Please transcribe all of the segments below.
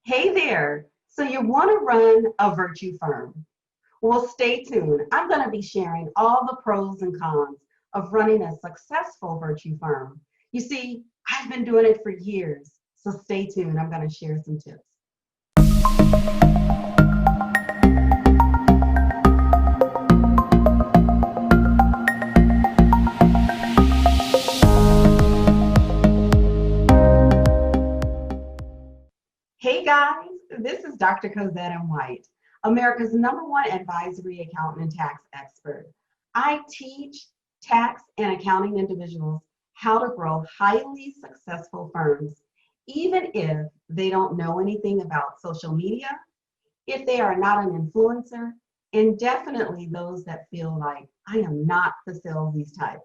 Hey there. So you want to run a virtue firm? Well, stay tuned. I'm going to be sharing all the pros and cons of running a successful virtue firm. You see, I've been doing it for years. So stay tuned. I'm going to share some tips. Hey guys, this is Dr. Cosette M. White, America's #1 advisory accountant and tax expert. I teach tax and accounting individuals how to grow highly successful firms, even if they don't know anything about social media, if they are not an influencer, and definitely those that feel like I am not the salesy type.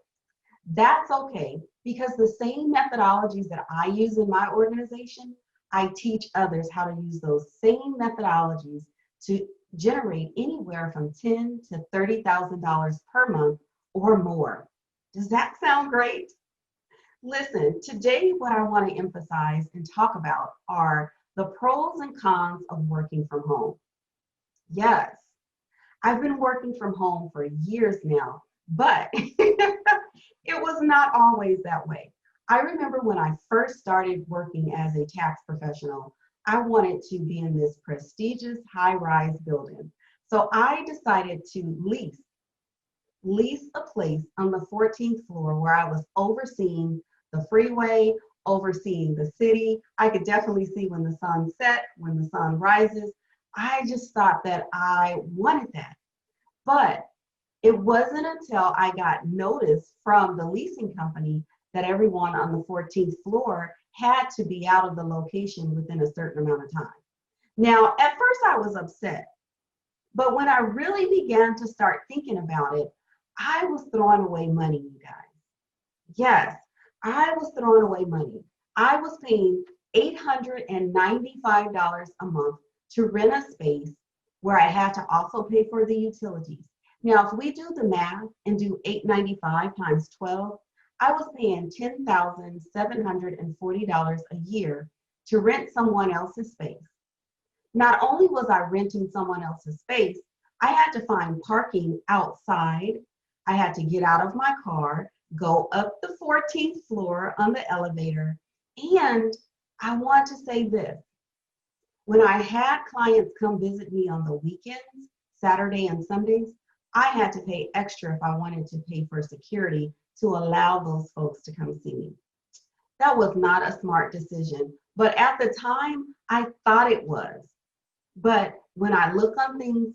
That's okay, because the same methodologies that I use in my organization, I teach others how to use those same methodologies to generate anywhere from $10,000 to $30,000 per month or more. Does that sound great? Listen, today what I want to emphasize and talk about are the pros and cons of working from home. Yes, I've been working from home for years now, but it was not always that way. I remember when I first started working as a tax professional, I wanted to be in this prestigious high-rise building. So I decided to lease a place on the 14th floor where I was overseeing the freeway, overseeing the city. I could definitely see when the sun set, when the sun rises. I just thought that I wanted that. But it wasn't until I got notice from the leasing company that everyone on the 14th floor had to be out of the location within a certain amount of time. Now, at first I was upset, but when I really began to start thinking about it, I was throwing away money, you guys. Yes, I was throwing away money. I was paying $895 a month to rent a space where I had to also pay for the utilities. Now, if we do the math and do $895 times 12, I was paying $10,740 a year to rent someone else's space. Not only was I renting someone else's space, I had to find parking outside. I had to get out of my car, go up the 14th floor on the elevator, and I want to say this. When I had clients come visit me on the weekends, Saturday and Sundays, I had to pay extra if I wanted to pay for security to allow those folks to come see me. That was not a smart decision, but at the time, I thought it was. But when I look on things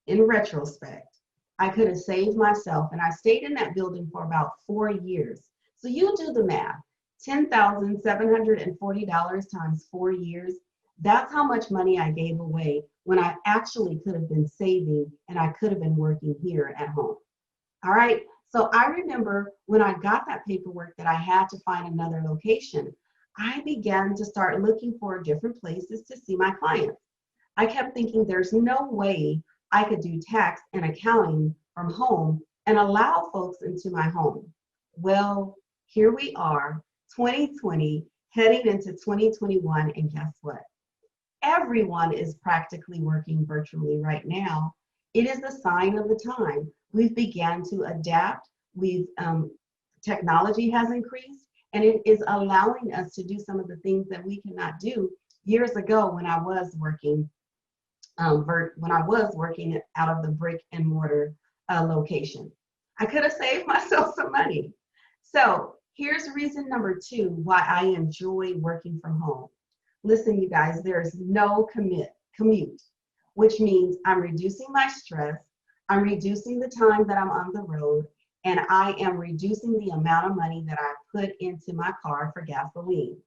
in retrospect, I could have saved myself, and I stayed in that building for about 4 years. So you do the math, $10,740 times 4 years, that's how much money I gave away when I actually could have been saving and I could have been working here at home. All right, so I remember when I got that paperwork that I had to find another location, I began to start looking for different places to see my clients. I kept thinking there's no way I could do tax and accounting from home and allow folks into my home. Well, here we are, 2020, heading into 2021, and guess what? Everyone is practically working virtually right now. It is a sign of the time. We've began to adapt. Technology has increased, and it is allowing us to do some of the things that we cannot do years ago when I was working out of the brick and mortar location. I could have saved myself some money. So here's reason number 2 why I enjoy working from home. Listen, you guys, there's no commute, which means I'm reducing my stress, I'm reducing the time that I'm on the road, and I am reducing the amount of money that I put into my car for gasoline.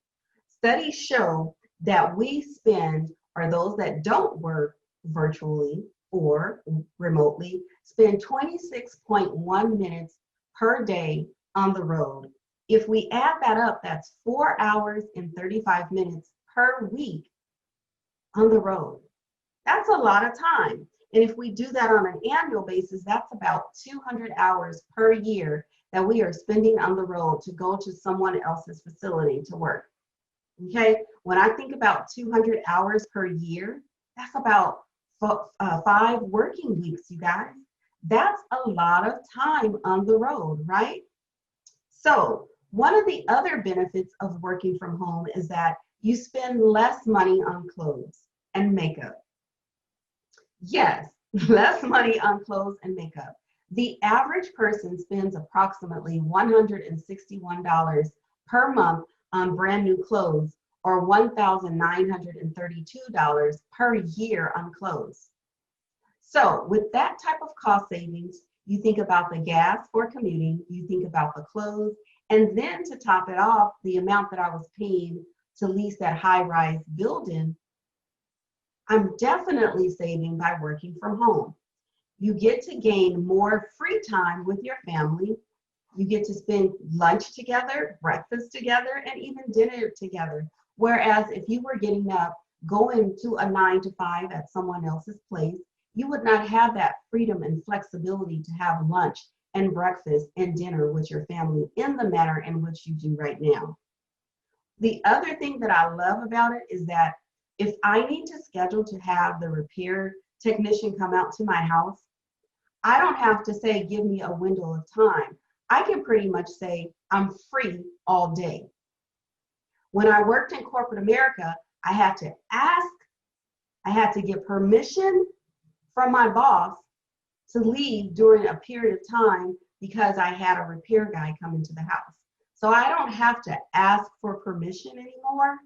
Studies show that we spend, or those that don't work virtually or remotely, spend 26.1 minutes per day on the road. If we add that up, that's 4 hours and 35 minutes per week on the road. That's a lot of time. And if we do that on an annual basis, that's about 200 hours per year that we are spending on the road to go to someone else's facility to work. Okay, when I think about 200 hours per year, that's about 5 working weeks, you guys. That's a lot of time on the road, right? So, one of the other benefits of working from home is that you spend less money on clothes and makeup. Yes, less money on clothes and makeup. The average person spends approximately $161 per month on brand new clothes or $1,932 per year on clothes. So, with that type of cost savings, you think about the gas for commuting, you think about the clothes, and then to top it off, the amount that I was paying to lease that high rise building, I'm definitely saving by working from home. You get to gain more free time with your family. You get to spend lunch together, breakfast together, and even dinner together. Whereas if you were getting up, going to a 9 to 5 at someone else's place, you would not have that freedom and flexibility to have lunch and breakfast and dinner with your family in the manner in which you do right now. The other thing that I love about it is that if I need to schedule to have the repair technician come out to my house, I don't have to say, give me a window of time. I can pretty much say, I'm free all day. When I worked in corporate America, I had to ask, I had to get permission from my boss to leave during a period of time because I had a repair guy come into the house. So I don't have to ask for permission anymore.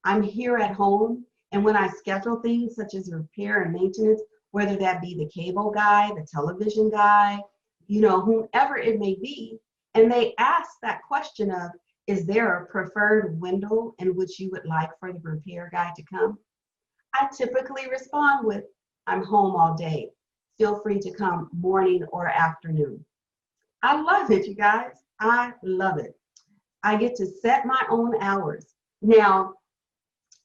I'm here at home, and when I schedule things such as repair and maintenance, whether that be the cable guy, the television guy, whomever it may be, and they ask that question of, is there a preferred window in which you would like for the repair guy to come? I typically respond with, I'm home all day. Feel free to come morning or afternoon. I love it, you guys. I love it. I get to set my own hours. Now,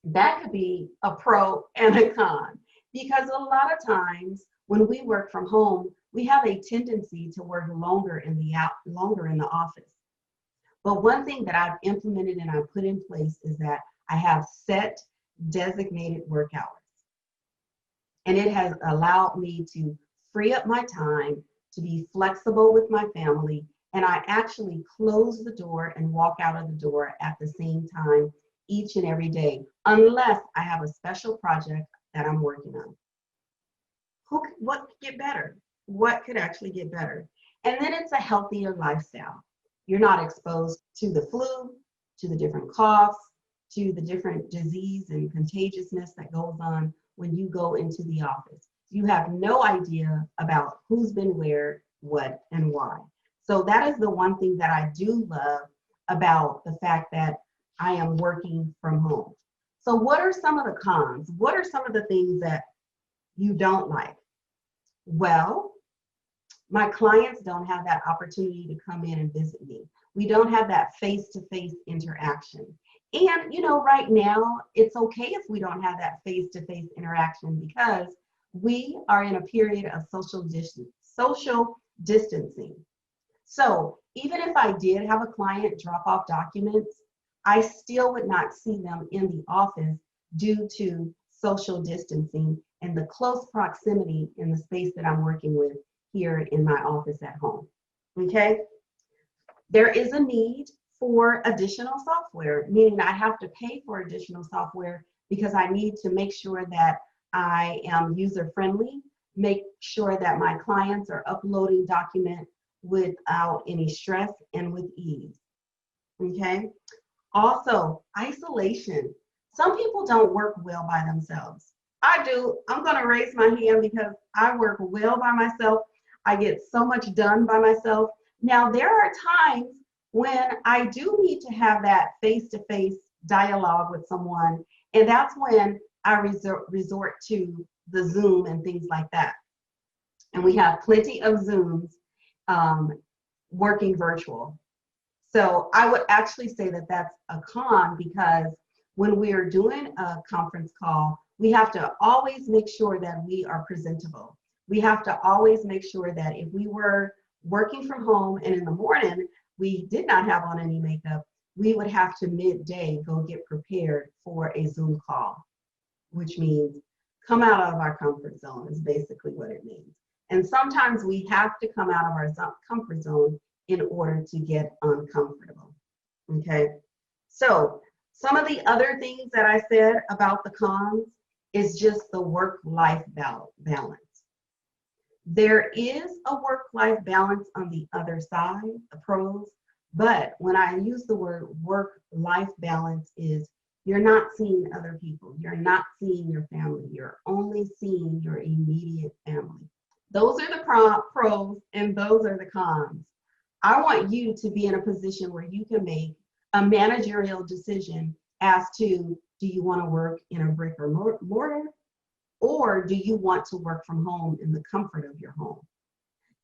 that could be a pro and a con because a lot of times when we work from home, we have a tendency to work longer in the office. But one thing that I've implemented and I've put in place is that I have set designated work hours. And it has allowed me to free up my time, to be flexible with my family, and I actually close the door and walk out of the door at the same time each and every day, unless I have a special project that I'm working on. What could get better? What could actually get better? And then it's a healthier lifestyle. You're not exposed to the flu, to the different coughs, to the different disease and contagiousness that goes on when you go into the office. You have no idea about who's been where, what, and why. So that is the one thing that I do love about the fact that I am working from home. So what are some of the cons? What are some of the things that you don't like? Well, my clients don't have that opportunity to come in and visit me. We don't have that face-to-face interaction. And, right now, it's okay if we don't have that face-to-face interaction because we are in a period of social distancing. So even if I did have a client drop off documents, I still would not see them in the office due to social distancing and the close proximity in the space that I'm working with here in my office at home. Okay? There is a need for additional software, meaning I have to pay for additional software because I need to make sure that I am user friendly, make sure that my clients are uploading documents without any stress and with ease. Okay? Also, isolation. Some people don't work well by themselves. I do. I'm going to raise my hand because I work well by myself. I get so much done by myself. Now, there are times when I do need to have that face-to-face dialogue with someone, and that's when I resort to the Zoom and things like that. And we have plenty of Zooms working virtual. So I would actually say that that's a con because when we are doing a conference call, we have to always make sure that we are presentable. We have to always make sure that if we were working from home and in the morning, we did not have on any makeup, we would have to midday go get prepared for a Zoom call, which means come out of our comfort zone is basically what it means. And sometimes we have to come out of our comfort zone in order to get uncomfortable. Okay, so some of the other things that I said about the cons is just the work-life balance. There is a work-life balance on the other side, the pros, but when I use the word work-life balance is you're not seeing other people, you're not seeing your family, you're only seeing your immediate family. Those are the pros and those are the cons. I want you to be in a position where you can make a managerial decision as to, do you want to work in a brick or mortar, or do you want to work from home in the comfort of your home?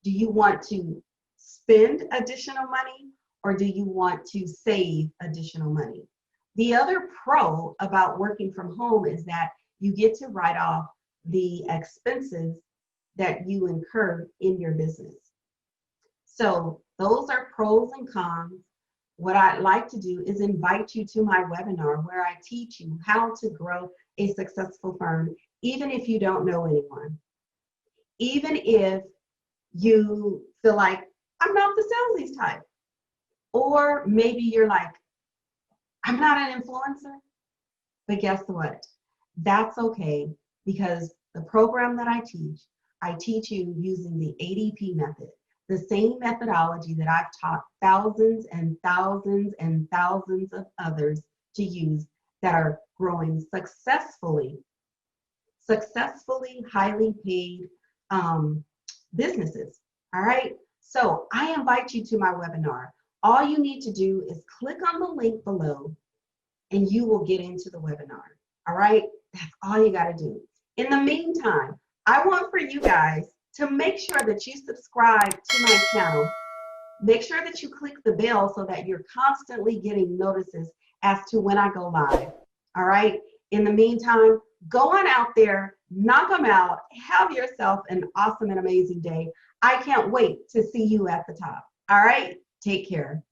Do you want to spend additional money, or do you want to save additional money? The other pro about working from home is that you get to write off the expenses that you incur in your business. So those are pros and cons. What I'd like to do is invite you to my webinar where I teach you how to grow a successful firm, even if you don't know anyone. Even if you feel like, I'm not the salesy type. Or maybe you're like, I'm not an influencer. But guess what? That's okay, because the program that I teach you using the ADP method, the same methodology that I've taught thousands and thousands and thousands of others to use that are growing successfully, highly paid businesses. All right. So I invite you to my webinar. All you need to do is click on the link below and you will get into the webinar. All right. That's all you got to do. In the meantime, I want for you guys to make sure that you subscribe to my channel. Make sure that you click the bell so that you're constantly getting notices as to when I go live. All right. In the meantime, go on out there, knock them out, have yourself an awesome and amazing day. I can't wait to see you at the top. All right. Take care.